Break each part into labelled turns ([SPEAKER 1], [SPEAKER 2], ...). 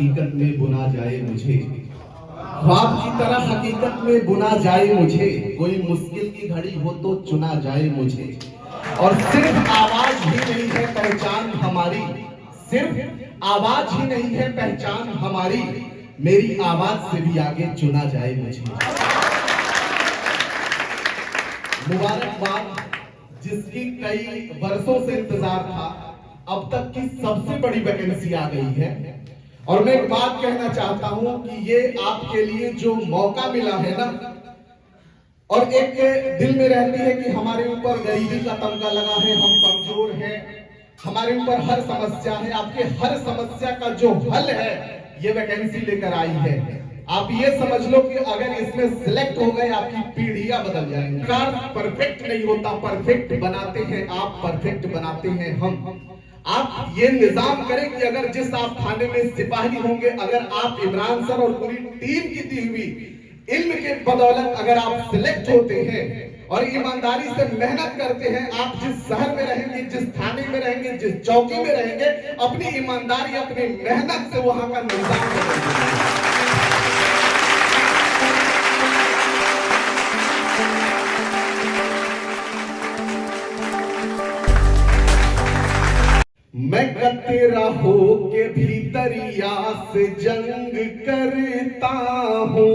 [SPEAKER 1] हकीकत में बुना जाए मुझे, ख्वाब की तरह हकीकत में बुना जाए मुझे, कोई मुश्किल की घड़ी हो तो चुना जाए मुझे। और सिर्फ आवाज ही नहीं है पहचान हमारी, सिर्फ आवाज ही नहीं है पहचान हमारी, मेरी आवाज से भी आगे चुना जाए मुझे। मुबारकबाद, जिसकी कई वर्षों से इंतजार था, अब तक की सबसे बड़ी वैकेंसी आ गई है। और मैं एक बात कहना चाहता हूं कि ये आपके लिए जो मौका मिला है ना, और एक दिल में रहती है कि हमारे ऊपर गरीबी का तमगा लगा है, हम कमजोर हैं, हमारे ऊपर हर समस्या है, आपके हर समस्या का जो हल है ये वैकेंसी लेकर आई है। आप ये समझ लो कि अगर इसमें सिलेक्ट हो गए आपकी पीढ़ियां बदल जाएंगी। परफेक्ट नहीं होता, परफेक्ट बनाते हैं आप, परफेक्ट बनाते हैं हम। आप ये निजाम करें कि अगर जिस आप थाने में सिपाही होंगे, अगर आप इमरान सर और पूरी टीम की दी हुई इल्म के बदौलत अगर आप सिलेक्ट होते हैं और ईमानदारी से मेहनत करते हैं, आप जिस शहर में रहेंगे, जिस थाने में रहेंगे, जिस चौकी में रहेंगे, अपनी ईमानदारी अपनी मेहनत से वहां का निजाम करेंगे। मैं तेरा हो के भीतरिया से जंग करता हूँ।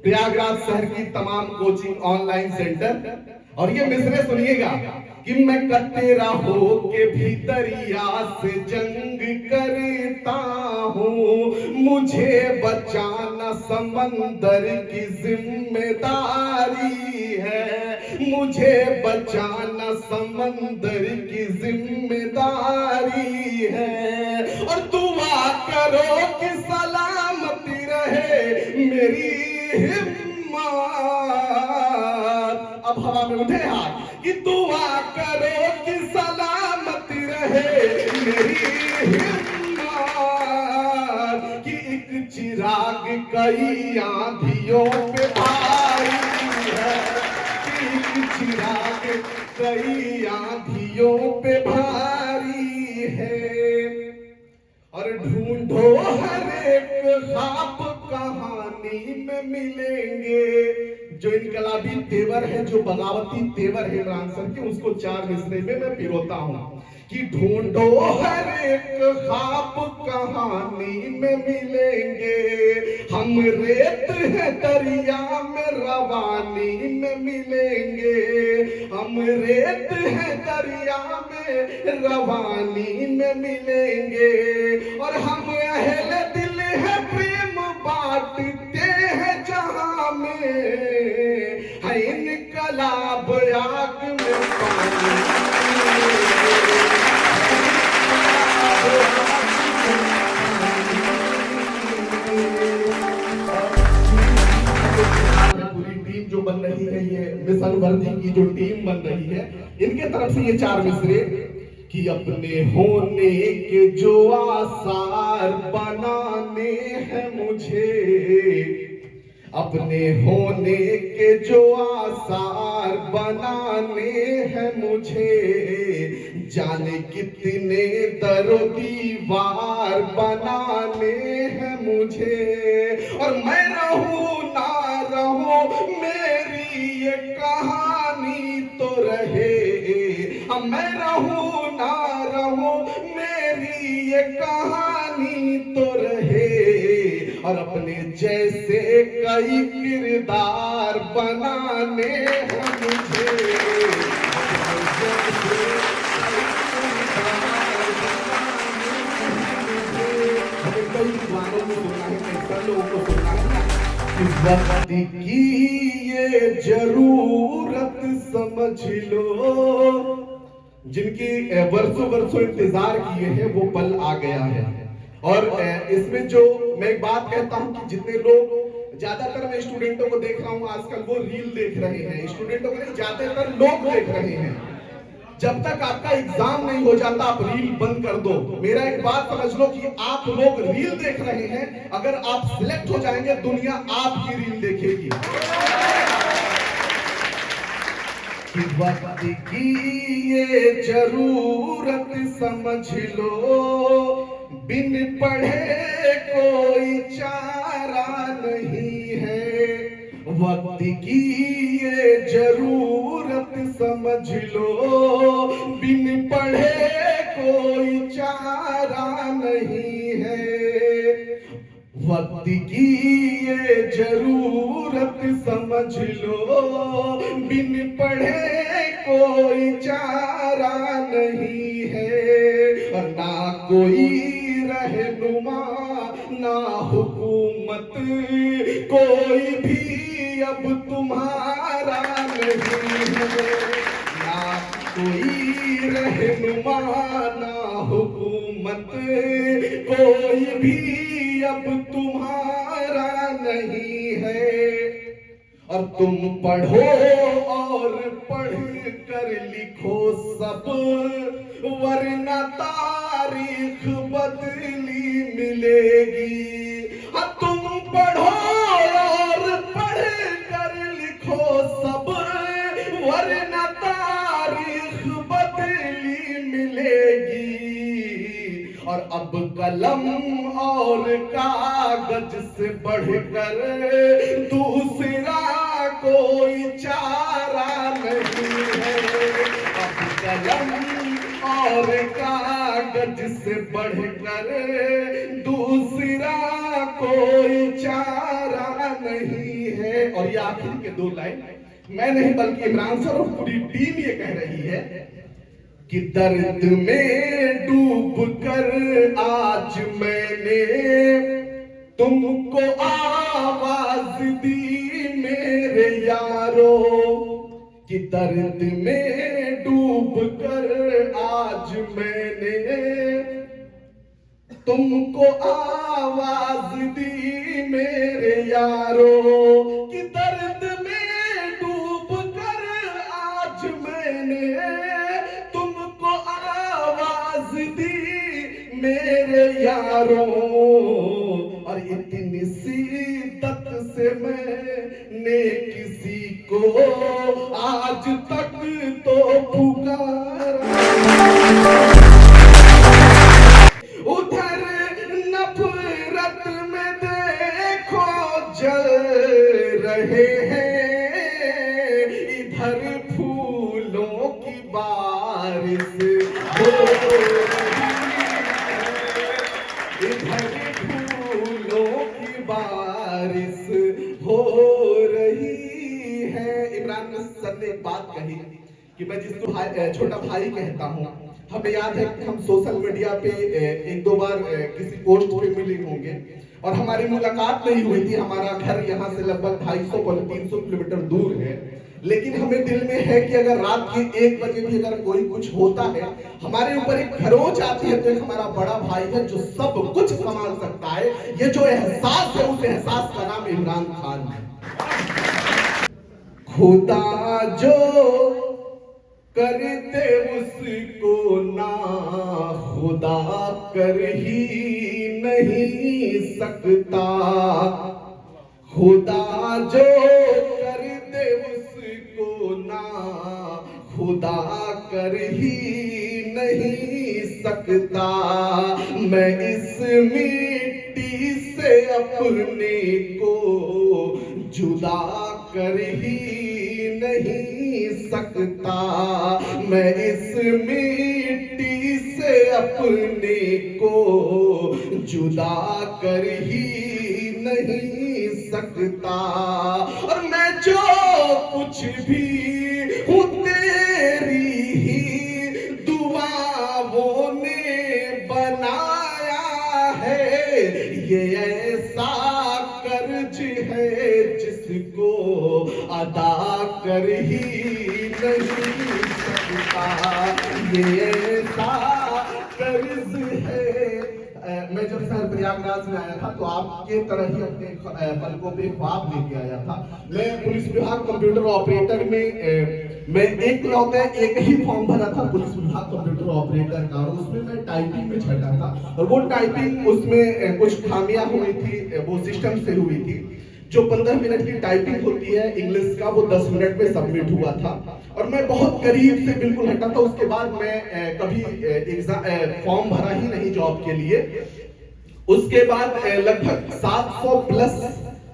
[SPEAKER 1] प्रयागराज शहर की तमाम कोचिंग ऑनलाइन सेंटर, और ये मिसरे सुनिएगा कि मैं तेरा हो के भीतरिया से जंग करता हूँ, मुझे बचाना समंदर की जिम्मेदारी है, मुझे बचाना समंदर की जिम्मेदारी है। और दुआ करो कि सलामती रहे मेरी हिम्मत। अब हवा में उठे हाथ कि दुआ करो कि सलामती रहे मेरी हिम्मत, कि एक चिराग कई आंधियों पे भारी है, चिराग कई आंधियों पे भारी है। और ढूंढो हर एक ख्वाब कहानी में मिलेंगे। जो इनकलाबी तेवर है, जो बगावती तेवर है इमरान सर के, उसको चार मिसरे में मैं पिरोता हूँ कि ढूंढो हर एक ख्वाब कहानी में मिलेंगे, हम रेत है दरिया में रवानी में मिलेंगे, हम रेत है दरिया में रवानी में मिलेंगे। और हम अहले दिल है प्रेम बांटते हैं जहां में, है इनकलाब आग में पानी। पूरी टीम जो बन रही है, ये मिशन वर्दी की जो टीम बन रही है, इनके तरफ से ये चार मिसरे कि अपने होने के जो आसार बनाने हैं मुझे, अपने होने के जो आसार बनाने हैं मुझे, जाने कितने दरो दीवार बनाने हैं मुझे। और मैं रहूं ना रहूं मेरी ये कहानी तो रहे, मैं रहूं ना रहूं मेरी ये कहानी तो रहे। और अपने जैसे कई किरदार बनाने हैं मुझे, हमें कई गानों को सुनना है, कई लोगों को सुनना है। इस वक्त की ये जरूरत समझ लो, जिनकी वर्षों वर्षों इंतजार किए हैं वो पल आ गया है। और इसमें जो मैं एक बात कहता हूं कि जितने लोग, ज्यादातर मैं स्टूडेंटों को देख रहा हूं आजकल, वो रील देख रहे हैं, स्टूडेंटों को नहीं, ज्यादातर लोग देख रहे हैं। जब तक आपका एग्जाम नहीं हो जाता आप रील बंद कर दो। मेरा एक बात समझ लो कि आप लोग रील देख रहे हैं, अगर आप सिलेक्ट हो जाएंगे दुनिया आपकी रील देखेगी। वक्त की ये जरूरत समझ लो, बिन पढ़े को वक्त की ये जरूरत समझ लो, बिन पढ़े कोई चारा नहीं है। वक्त की ये जरूरत समझ लो, बिन पढ़े कोई चारा नहीं है। और ना कोई रहनुमा ना हुकूमत, कोई भी अब तुम्हारा नहीं है। ना कोई रहनुमा ना हुकूमत, कोई भी अब तुम्हारा नहीं है। और तुम पढ़ो और पढ़ कर लिखो सब, वरना तारीख बदली मिलेगी। हाँ, तुम पढ़ो और पढ़ कर लिखो सब, वरना तारीख बदली मिलेगी। और अब कलम और कागज से बढ़कर दूसरा कोई चारा नहीं है। अब कलम और कागज से बढ़कर दूसरा कोई चारा नहीं है। और ये आखिर के दो लाइन मैं नहीं बल्कि इमरान सर और पूरी टीम ये कह रही है कि दर्द में डूब कर आज मैंने तुमको आवाज दी मेरे यारो। कि दर्द में डूब कर आज मैंने तुमको आवाज दी मेरे यारो। कि दर्द में डूब कर आज मैंने तुमको आवाज दी मेरे यारो। और इतनी शिद्दत से मैंने किसी को आज तक तो पुकारा। उधर नफरत में देखो जल रहे हैं, इधर फूलों की बारिश हो रही है, इधर फूलों की बारिश हो रही है। इमरान सर ने एक बात कही कि मैं जिसको छोटा भाई कहता हूँ। हमें याद है कि हम सोशल मीडिया पे एक दो बार किसी पोस्ट पे मिले होंगे और हमारी मुलाकात नहीं हुई थी। हमारा घर यहाँ से लगभग 250-300 किलोमीटर दूर है, लेकिन हमें दिल में है कि अगर रात के 1 बजे भी अगर कोई कुछ होता है, हमारे ऊपर एक खरोच आती है, तो एक हमारा बड़ा भाई है जो सब कुछ संभाल सकता है। ये जो एहसास है, उस एहसास का नाम इमरान खान है। खुदा जो करते उसको ना खुदा कर ही नहीं सकता। खुदा जो करते उसको ना खुदा कर ही नहीं सकता। मैं इस मिट्टी से अपने को जुदा कर ही नहीं सकता। मैं इस मिट्टी से अपने को जुदा कर ही नहीं सकता। और मैं जो कुछ भी हूँ तेरी ही दुआओं ने बनाया है। ये ऐसा कर्ज है जिसको अदा कर ही नहीं सकता। ये ऐसा कर्ज है। मैं जब सर प्रयागराज में आया था तो आपके तरह ही अपने पलकों पे ख्वाब लेके आया था। मैं पुलिस विभाग कंप्यूटर ऑपरेटर में मैं एक ही फॉर्म भरा था, पुलिस विभाग कंप्यूटर ऑपरेटर का, और उसमें मैं टाइपिंग में छटा था। और वो टाइपिंग उसमें कुछ खामियां हुई थी, वो सिस्टम से हुई थी। जो 15 मिनट की टाइपिंग होती है इंग्लिश का, वो 10 मिनट में सबमिट हुआ था। और मैं बहुत करीब से बिल्कुल हटा था। उसके बाद मैं कभी फॉर्म भरा ही नहीं जॉब के लिए। उसके बाद लगभग 700 प्लस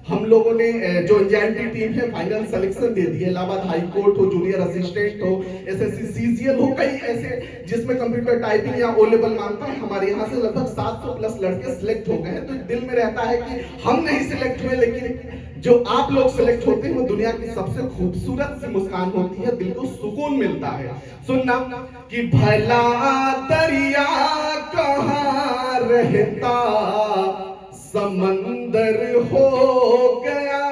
[SPEAKER 1] हम लोगों ने जो एनजीटी टीम है फाइनल सिलेक्शन दे दी है। इलाहाबाद हाई कोर्ट हो, जूनियर असिस्टेंट हो, एसएससी सीजीएल हो, कई ऐसे जिसमें कंप्यूटर टाइपिंग या ओ लेवल मांगता है। हमारे यहाँ से लगभग 700 प्लस लड़के सिलेक्ट हो गए हैं। तो दिल में रहता है कि हम नहीं सिलेक्ट हुए, लेकिन जो आप लोग सिलेक्ट होते हैं वो दुनिया की सबसे खूबसूरत सी मुस्कान होती है, दिल को सुकून मिलता है। सुनना कि भला दरिया कहाँ रहता, समंदर हो गया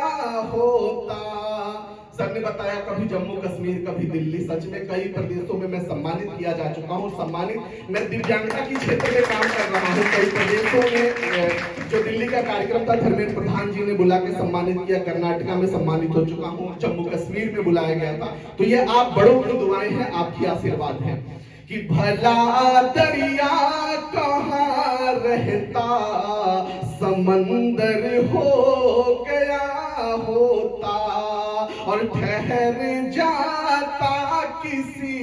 [SPEAKER 1] होता। सर ने बताया कभी जम्मू कश्मीर, कभी दिल्ली, सच में कई प्रदेशों में मैं सम्मानित किया जा चुका हूँ। सम्मानित मैं दिव्यांगता की क्षेत्र में काम कर रहा हूँ। कई प्रदेशों में जो दिल्ली का कार्यक्रम था, धर्मेंद्र प्रधान जी ने बुला के सम्मानित किया। कर्नाटका में सम्मानित हो चुका हूँ, जम्मू कश्मीर में बुलाया गया था। तो ये आप बड़ों की दुआएं हैं, आपकी आशीर्वाद है कि भला दरिया कहाँ रहता, समंदर हो गया होता, और ठहर जाता किसी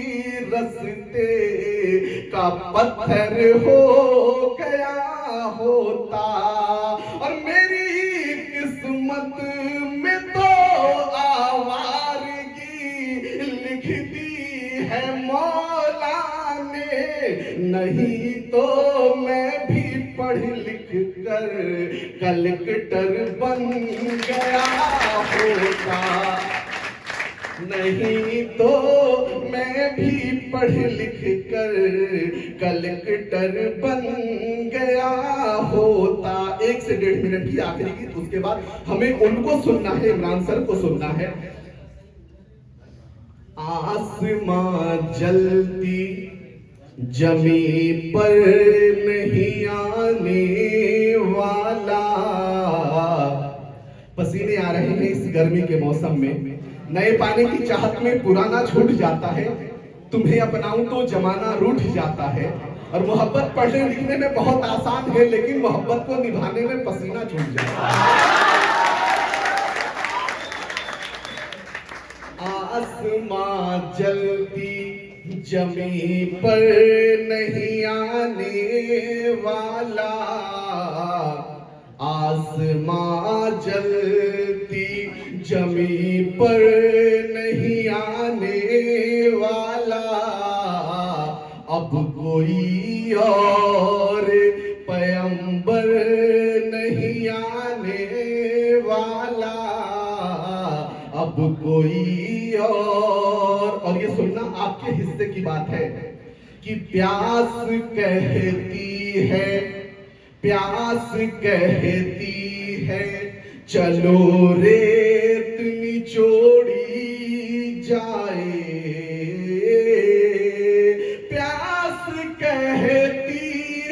[SPEAKER 1] रस्ते का पत्थर हो गया होता। और मेरी किस्मत में तो आवारगी लिख दी है मौला ने, नहीं तो मैं भी पढ़ लिख कर कलेक्टर बन गया होता, नहीं तो मैं भी पढ़ लिख कर कलेक्टर बन गया होता। 1 से 1.5 मिनट की आखिरी गीत, उसके बाद हमें उनको सुनना है, इमरान सर को सुनना है। आसमां जलती जमी पर नहीं आने वाला। पसीने आ रहे हैं इस गर्मी के मौसम में, नए पाने की चाहत में पुराना छूट जाता है, तुम्हें अपनाऊं तो जमाना रूठ जाता है। और मोहब्बत पढ़ने लिखने में बहुत आसान है, लेकिन मोहब्बत को निभाने में पसीना छूट जाता है। आसमां जलती जमी पर नहीं आने वाला, आसमां जलती जमी पर नहीं आने वाला। अब कोई और पैगंबर नहीं आने वाला, अब कोई और ये सुनना आपके हिस्से की बात है कि प्यास कहती है, प्यास कहती है चलो रेत निचोड़ी जाए, प्यास कहती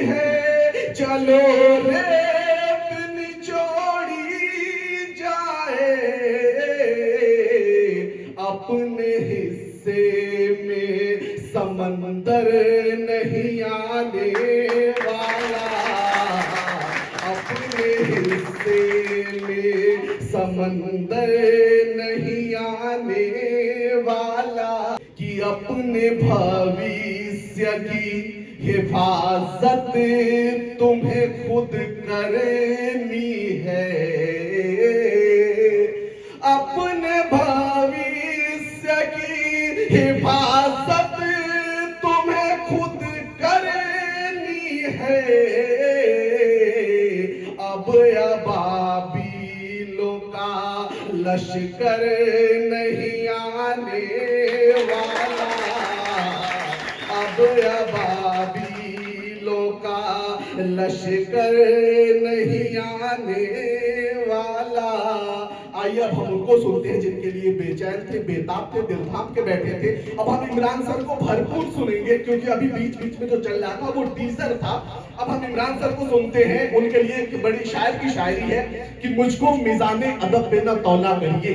[SPEAKER 1] है चलो रेत निचोड़ी जाए, अपने हिस्से में समंदर नहीं आने वाला, अपने हिस्से में समंदर नहीं आने वाला। कि अपने भविष्य की हिफाजत तुम्हें खुद करनी है, अपने भविष्य की हिफाजत तुम्हें खुद करनी है। अब अबाबीलों का लश्कर नहीं आने वाला, अब अबाबीलों का लश्कर नहीं आने वाला। आइए अब हम उनको सुनते हैं जिनके लिए बेचैन थे, बेताब थे, दिल थाम के बैठे थे। अब हम इमरान सर को भरपूर सुनेंगे, क्योंकि अभी बीच बीच में जो चल रहा था वो टीजर था। अब हम इमरान सर को सुनते हैं। उनके लिए एक बड़ी शायर की शायरी है कि मुझको मिजाने अदब पे न तौला करिए,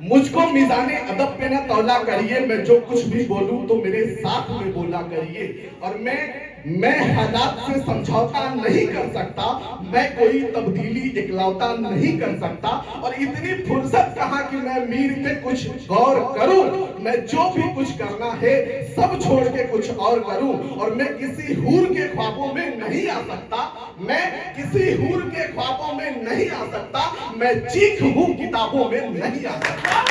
[SPEAKER 1] मुझको मिजाने अदब पे न तौला करिए, मैं जो कुछ भी बोलूं तो मेरे साथ में बोला करिए। और मैं मैं हालात से समझौता नहीं कर सकता, मैं कोई तब्दीली इकलौता नहीं कर सकता। और इतनी फुर्सत कहाँ कि मैं मीर पे कुछ गौर करूं, मैं जो भी कुछ करना है सब छोड़ के कुछ और करूं। और मैं किसी हूर के ख्वाबों में नहीं आ सकता, मैं किसी हूर के ख्वाबों में नहीं आ सकता, मैं चीख हूं किताबों में नहीं आ सकता।